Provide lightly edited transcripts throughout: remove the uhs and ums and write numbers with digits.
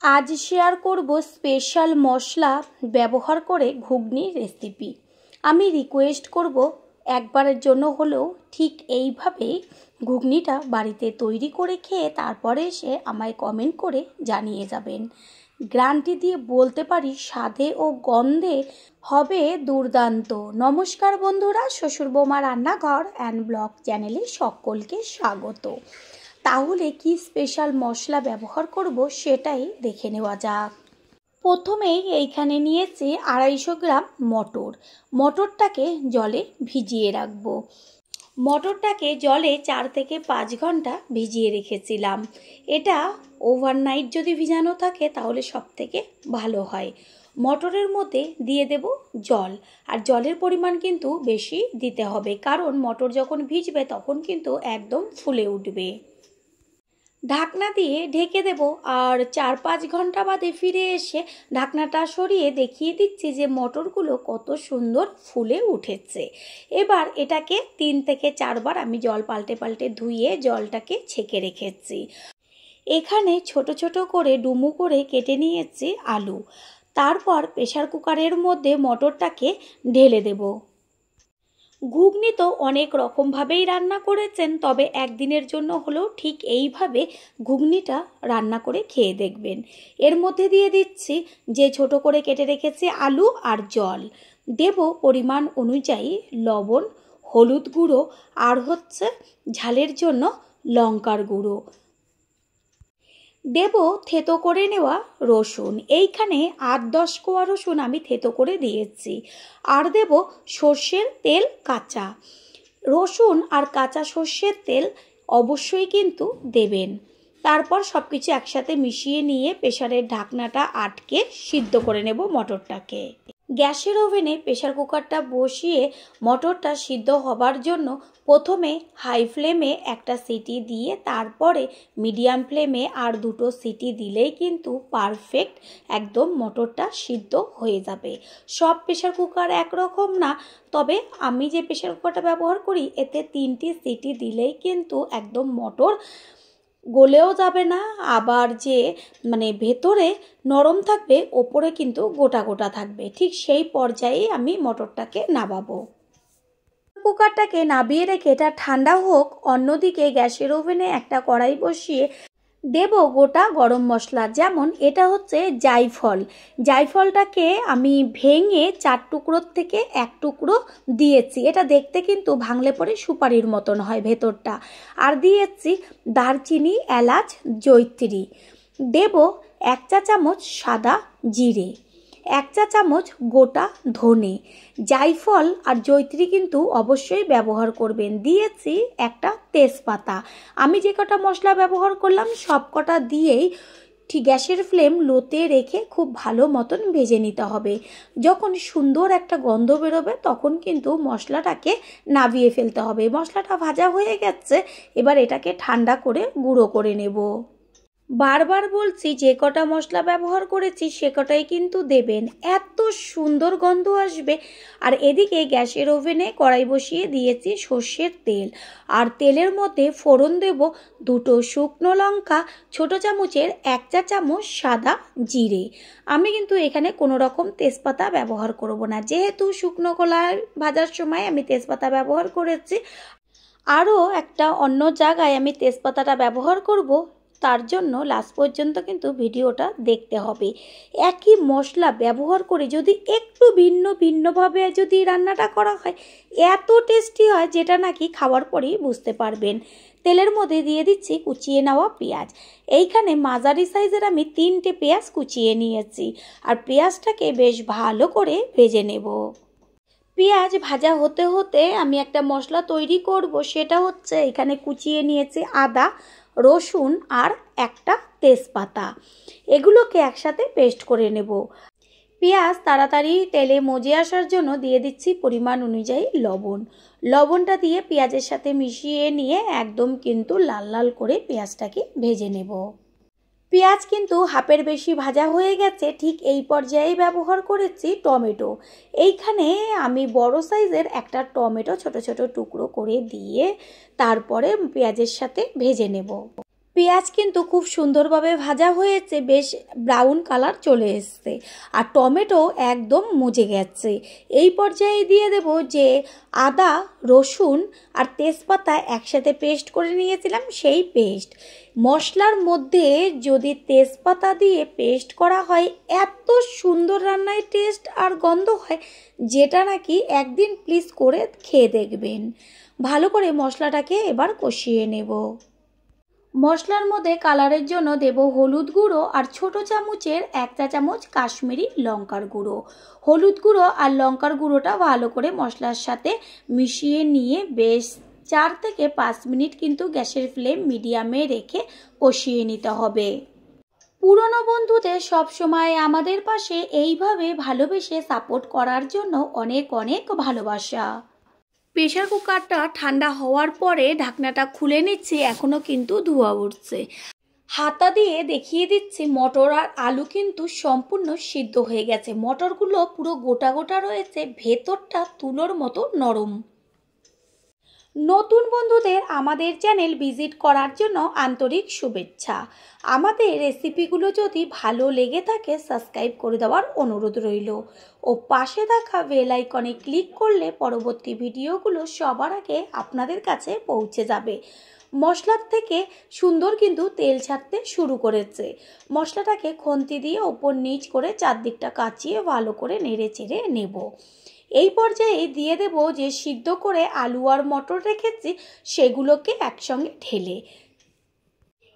आज शेयर करब स्पेशल मशला व्यवहार करे घुगनी रेसिपि। आमी रिक्वेस्ट करब एकबारेर जोन्नो हलेও ठीक এইভাবেই ঘুগনিটা বাড়িতে তৈরি করে খেয়ে তারপরে এসে আমায় কমেন্ট করে জানিয়ে যাবেন। গ্যারান্টি দিয়ে বলতে পারি স্বাদে ও গন্ধে হবে দুর্দান্ত। নমস্কার বন্ধুরা, শ্বশুর বৌমা রান্নাঘর অ্যান্ড ব্লগ চ্যানেলে সকলকে স্বাগত। তাহলে কি স্পেশাল মশলা ব্যবহার করব সেটাই দেখে নেওয়া যাক। প্রথমেই এইখানে নিয়েছি 250 গ্রাম মটর। মটরটাকে জলে ভিজিয়ে রাখব। মটরটাকে জলে 4 থেকে 5 ঘন্টা ভিজিয়ে রেখেছিলাম। এটা ওভারনাইট যদি ভিজানো থাকে তাহলে সবথেকে ভালো হয়। মটরের মধ্যে দিয়ে দেব জল, আর জলের পরিমাণ কিন্তু বেশি দিতে হবে, কারণ মটর যখন ভিজবে তখন কিন্তু একদম ফুলে উঠবে। ঢাকনা দিয়ে ঢেকে দেব, আর 4-5 ঘন্টা বাদে ফিরে এসে ঢাকনাটা সরিয়ে দেখিয়ে দিচ্ছি যে মটরগুলো কত সুন্দর ফুলে উঠেছে। এবার এটাকে 3 থেকে 4 বার আমি জল পাল্টে পাল্টে ধুয়ে জলটাকে ছেঁকে রেখেছি। এখানে ছোট ছোট করে ডুমু করে কেটে নিয়েছি আলু। তারপর প্রেসার কুকারের মধ্যে মটরটাকে ঢেলে দেব। ঘুগনি তো অনেক রকমভাবেই রান্না করেছেন, তবে একদিনের জন্য হলেও ঠিক এইভাবে ঘুগনিটা রান্না করে খেয়ে দেখবেন। এর মধ্যে দিয়ে দিচ্ছি যে ছোট করে কেটে রেখেছি আলু আর জল। দেব পরিমাণ অনুযায়ী লবণ, হলুদ গুঁড়ো আর হচ্ছে ঝালের জন্য লঙ্কার গুঁড়ো। দেব থেতো করে নেওয়া রসুন। এইখানে 8-10 কোয়া রসুন আমি থেতো করে দিয়েছি। আর দেব সর্ষের তেল কাঁচা। রসুন আর কাঁচা সর্ষের তেল অবশ্যই কিন্তু দেবেন। তারপর সব কিছু একসাথে মিশিয়ে নিয়ে প্রেসারের ঢাকনাটা আটকে সিদ্ধ করে নেব মটরটাকে। গ্যাসের ওভেনে প্রেসার কুকারটা বসিয়ে মটরটা সিদ্ধ হবার জন্য প্রথমে হাই ফ্লেমে একটা সিটি দিয়ে তারপরে মিডিয়াম ফ্লেমে আর 2টো সিটি দিলেই কিন্তু পারফেক্ট একদম মটরটা সিদ্ধ হয়ে যাবে। সব প্রেসার কুকার একরকম না, তবে আমি যে প্রেসার কুকারটা ব্যবহার করি এতে 3টি সিটি দিলেই কিন্তু একদম মটর গলেও যাবে না, আবার যে ভেতরে নরম থাকবে ওপরে কিন্তু গোটা গোটা থাকবে। ঠিক সেই পর্যায়ে আমি মটরটাকে নামাবো। কুকারটাকে নামিয়ে রেখে এটা ঠান্ডা হোক। অন্যদিকে গ্যাসের ওভেনে একটা কড়াই বসিয়ে দেব গোটা গরম মশলা, যেমন এটা হচ্ছে জায়ফল। জায়ফলটাকে আমি ভেঙে 4 টুকরোর থেকে 1 টুকরো দিয়েছি। এটা দেখতে কিন্তু ভাঙলে পরে সুপারির মতন হয় ভেতরটা। আর দিয়েছি দারচিনি, এলাচ, জয়িত্রী। দেব 1 চা চামচ সাদা জিরে, 1 চা চামচ গোটা ধনে। জায়ফল আর জয়িত্রী কিন্তু অবশ্যই ব্যবহার করবেন। দিয়েছি একটা তেজপাতা। আমি যে কটা মশলা ব্যবহার করলাম সব কটা দিয়েই ঠিক গ্যাসের ফ্লেম লোতে রেখে খুব ভালো মতন ভেজে নিতে হবে। যখন সুন্দর একটা গন্ধ বেরোবে তখন কিন্তু মশলাটাকে নামিয়ে ফেলতে হবে। মশলাটা ভাজা হয়ে গেছে, এবার এটাকে ঠান্ডা করে গুঁড়ো করে নেব। বারবার বলছি যে কটা মশলা ব্যবহার করেছি সে কটাই কিন্তু দেবেন, এত সুন্দর গন্ধ আসবে। আর এদিকে গ্যাসের ওভেনে কড়াই বসিয়ে দিয়েছি সর্ষের তেল, আর তেলের মধ্যে ফোড়ন দেব 2টো শুকনো লঙ্কা, ছোট চামচের 1 চা চামচ সাদা জিরে। আমি কিন্তু এখানে কোনো রকম তেজপাতা ব্যবহার করব না, যেহেতু শুকনো কলাই ভাজার সময় আমি তেজপাতা ব্যবহার করেছি। আরও একটা অন্য জায়গায় আমি তেজপাতাটা ব্যবহার করব, তার জন্য লাস্ট পর্যন্ত কিন্তু ভিডিওটা দেখতে হবে। একই মশলা ব্যবহার করে যদি একটু ভিন্নভাবে যদি রান্নাটা করা হয় এত টেস্টি হয়, যেটা নাকি খাওয়ার পরেই বুঝতে পারবেন। তেলের মধ্যে দিয়ে দিচ্ছি কুচিয়ে নেওয়া পেঁয়াজ। এইখানে মাঝারি সাইজের আমি 3টে পেঁয়াজ কুচিয়ে নিয়েছি, আর পেঁয়াজটাকে বেশ ভালো করে ভেজে নেব। পেঁয়াজ ভাজা হতে হতে আমি একটা মশলা তৈরি করব, সেটা হচ্ছে এখানে কুচিয়ে নিয়েছি আদা, রসুন আর একটা তেজপাতা। এগুলোকে একসাথে পেস্ট করে নেব। পেঁয়াজ তাড়াতাড়ি তেলে মজে আসার জন্য দিয়ে দিচ্ছি পরিমাণ অনুযায়ী লবণ। লবণটা দিয়ে পেঁয়াজের সাথে মিশিয়ে নিয়ে একদম কিন্তু লাল লাল করে পেঁয়াজটাকে ভেজে নেব। পেঁয়াজ কিন্তু হাফের বেশি ভাজা হয়ে গেছে। ঠিক এই পর্যায়ে ব্যবহার করেছি টমেটো। এইখানে আমি বড় সাইজের একটা টমেটো ছোট ছোট টুকরো করে দিয়ে তারপরে পেঁয়াজের সাথে ভেজে নেব। পেঁয়াজ কিন্তু খুব সুন্দরভাবে ভাজা হয়েছে, বেশ ব্রাউন কালার চলে এসছে, আর টমেটো একদম মজে গেছে। এই পর্যায়ে দিয়ে দেব যে আদা, রসুন আর তেজপাতা একসাথে পেস্ট করে নিয়েছিলাম সেই পেস্ট। মশলার মধ্যে যদি তেজপাতা দিয়ে পেস্ট করা হয় এত সুন্দর রান্নায় টেস্ট আর গন্ধ হয়, যেটা নাকি একদিন প্লিজ করে খেয়ে দেখবেন। ভালো করে মশলাটাকে এবার কষিয়ে নেব। মশলার মধ্যে কালারের জন্য দেব হলুদ গুঁড়ো আর ছোট চামচের 1 চা চামচ কাশ্মীরি লঙ্কার গুঁড়ো। হলুদ গুঁড়ো আর লঙ্কার গুঁড়োটা ভালো করে মশলার সাথে মিশিয়ে নিয়ে বেশ 4 থেকে 5 মিনিট কিন্তু গ্যাসের ফ্লেম মিডিয়ামে রেখে কষিয়ে নিতে হবে। পুরনো বন্ধুদের সবসময় আমাদের পাশে এইভাবে ভালোবেসে সাপোর্ট করার জন্য অনেক অনেক ভালোবাসা। প্রেশার কুকারটা ঠান্ডা হওয়ার পরে ঢাকনাটা খুলে নিচ্ছি, এখনও কিন্তু ধোঁয়া উঠছে। হাতা দিয়ে দেখিয়ে দিচ্ছি মটর আর আলু কিন্তু সম্পূর্ণ সিদ্ধ হয়ে গেছে। মটরগুলো পুরো গোটা গোটা রয়েছে, ভেতরটা তুলোর মতো নরম। নতুন বন্ধুদের আমাদের চ্যানেল ভিজিট করার জন্য আন্তরিক শুভেচ্ছা। আমাদের রেসিপিগুলো যদি ভালো লেগে থাকে সাবস্ক্রাইব করে দেওয়ার অনুরোধ রইল, ও পাশে থাকা বেল আইকনে ক্লিক করলে পরবর্তী ভিডিওগুলো সবার আগে আপনাদের কাছে পৌঁছে যাবে। মশলার থেকে সুন্দর কিন্তু তেল ছাড়তে শুরু করেছে। মশলাটাকে খুন্তি দিয়ে ওপর নিচ করে চারদিকটা কাচিয়ে ভালো করে নেড়ে চেড়ে নেব। এই পর্যায়ে দিয়ে দেব যে সিদ্ধ করে আলু আর মটর রেখেছি সেগুলোকে একসঙ্গে ঢেলে।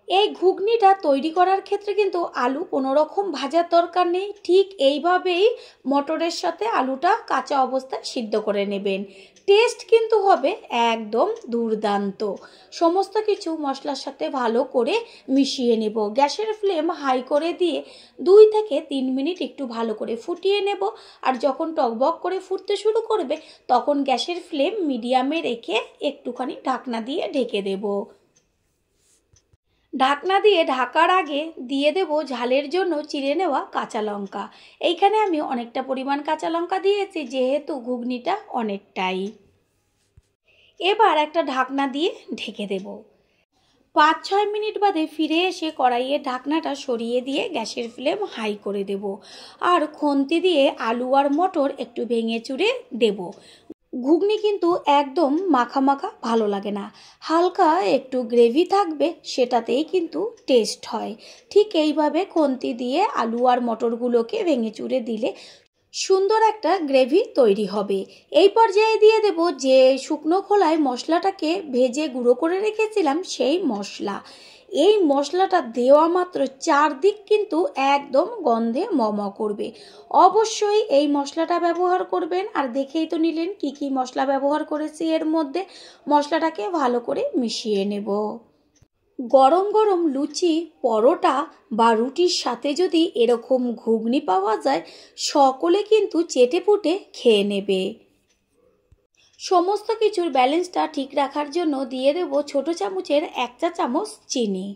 এই ঘুগনিটা তৈরি করার ক্ষেত্রে কিন্তু আলু কোনো রকম ভাজার দরকার নেই, ঠিক এইভাবেই মটরের সাথে আলুটা কাঁচা অবস্থায় সিদ্ধ করে নেবেন। টেস্ট কিন্তু হবে একদম দুর্দান্ত। সমস্ত কিছু মশলার সাথে ভালো করে মিশিয়ে নেব। গ্যাসের ফ্লেম হাই করে দিয়ে 2 থেকে 3 মিনিট একটু ভালো করে ফুটিয়ে নেব। আর যখন টকবক করে ফুটতে শুরু করবে তখন গ্যাসের ফ্লেম মিডিয়ামে রেখে একটুখানি ঢাকনা দিয়ে ঢেকে দেব। ঢাকনা দিয়ে ঢাকার আগে দিয়ে দেব ঝালের জন্য চিড়ে নেওয়া কাঁচা লঙ্কা। এইখানে আমি অনেকটা পরিমাণ কাঁচা লঙ্কা দিয়েছি যেহেতু ঘুগনিটা অনেকটাই। এবার একটা ঢাকনা দিয়ে ঢেকে দেব। 5-6 মিনিট বাদে ফিরে এসে কড়াইয়ের ঢাকনাটা সরিয়ে দিয়ে গ্যাসের ফ্লেম হাই করে দেব। আর খুন্তি দিয়ে আলু আর মটর একটু ভেঙে চুড়ে দেব। ঘুগনি কিন্তু একদম মাখা মাখা ভালো লাগে না, হালকা একটু গ্রেভি থাকবে, সেটাতেই কিন্তু টেস্ট হয়। ঠিক এইভাবে খুন্তি দিয়ে আলু আর মটরগুলোকে ভেঙে চুড়ে দিলে সুন্দর একটা গ্রেভি তৈরি হবে। এই পর্যায়ে দিয়ে দেব যে শুকনো খোলায় মশলাটাকে ভেজে গুঁড়ো করে রেখেছিলাম সেই মশলা। এই মশলাটা দেওয়া মাত্র চারদিক কিন্তু একদম গন্ধে মম করবে। অবশ্যই এই মশলাটা ব্যবহার করবেন। আর দেখেই তো নিলেন কি কি মশলা ব্যবহার করেছি এর মধ্যে। মশলাটাকে ভালো করে মিশিয়ে নেব। গরম গরম লুচি, পরোটা বা রুটির সাথে যদি এরকম ঘুগনি পাওয়া যায় সকলে কিন্তু চেটেপুটে খেয়ে নেবে। সমস্ত কিছুর ব্যালেন্সটা ঠিক রাখার জন্য দিয়ে দেব ছোট চামচের 1 চা চামচ চিনি।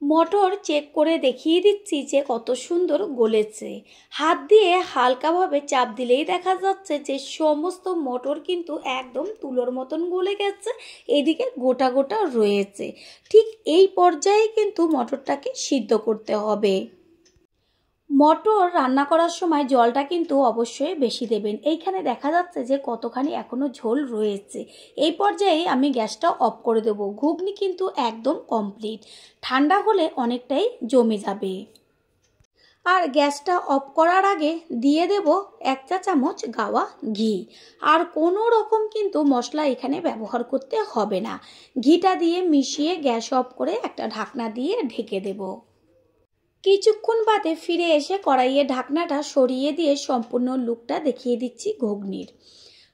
মটর চেক করে দেখিয়ে দিচ্ছি যে কত সুন্দর গলেছে। হাত দিয়ে হালকাভাবে চাপ দিলেই দেখা যাচ্ছে যে সমস্ত মটর কিন্তু একদম তুলোর মতন গলে গেছে, এদিকে গোটা গোটা রয়েছে। ঠিক এই পর্যায়ে কিন্তু মটরটাকে সিদ্ধ করতে হবে। মটর রান্না করার সময় জলটা কিন্তু অবশ্যই বেশি দেবেন। এইখানে দেখা যাচ্ছে যে কতখানি এখনো ঝোল রয়েছে। এই পর্যায়ে আমি গ্যাসটা অফ করে দেব। ঘুগনি কিন্তু একদম কমপ্লিট। ঠান্ডা হলে অনেকটাই জমে যাবে। আর গ্যাসটা অফ করার আগে দিয়ে দেব 1 চা চামচ গাওয়া ঘি। আর কোনো রকম কিন্তু মশলা এখানে ব্যবহার করতে হবে না। ঘিটা দিয়ে মিশিয়ে গ্যাস অফ করে একটা ঢাকনা দিয়ে ঢেকে দেব। কিছুক্ষণ বাদে ফিরে এসে কড়াইয়ের ঢাকনাটা সরিয়ে দিয়ে সম্পূর্ণ লুকটা দেখিয়ে দিচ্ছি ঘুগনির।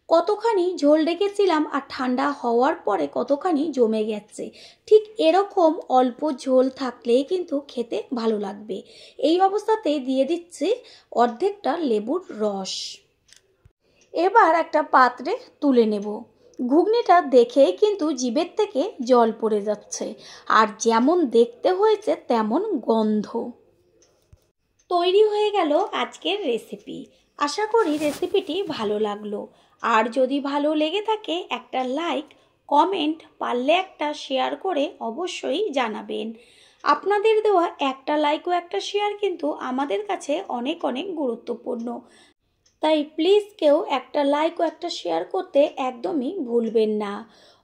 কতখানি ঝোল রেখেছিলাম আর ঠান্ডা হওয়ার পরে কতখানি জমে গেছে। ঠিক এরকম অল্প ঝোল থাকলেই কিন্তু খেতে ভালো লাগবে। এই অবস্থাতে দিয়ে দিচ্ছি অর্ধেকটা লেবুর রস। এবার একটা পাত্রে তুলে নেব। ঘুগনিটা দেখেই কিন্তু জিভের থেকে জল পড়ে যাচ্ছে, আর যেমন দেখতে হয়েছে তেমন গন্ধ। তৈরি হয়ে গেল আজকের রেসিপি। আশা করি রেসিপিটি ভালো লাগলো। আর যদি ভালো লেগে থাকে একটা লাইক, কমেন্ট, পারলে একটা শেয়ার করে অবশ্যই জানাবেন। আপনাদের দেওয়া একটা লাইক ও একটা শেয়ার কিন্তু আমাদের কাছে অনেক অনেক গুরুত্বপূর্ণ। তাই প্লিজ কেউ একটা লাইক ও একটা শেয়ার করতে একদমই ভুলবেন না।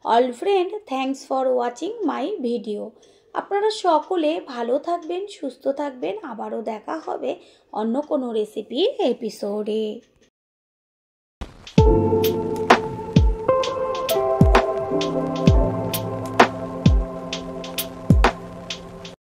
All friend, thanks for watching my video. আপনারা সকলে ভালো থাকবেন, সুস্থ থাকবেন। আবারও দেখা হবে অন্য কোনো রেসিপির এপিসোডে।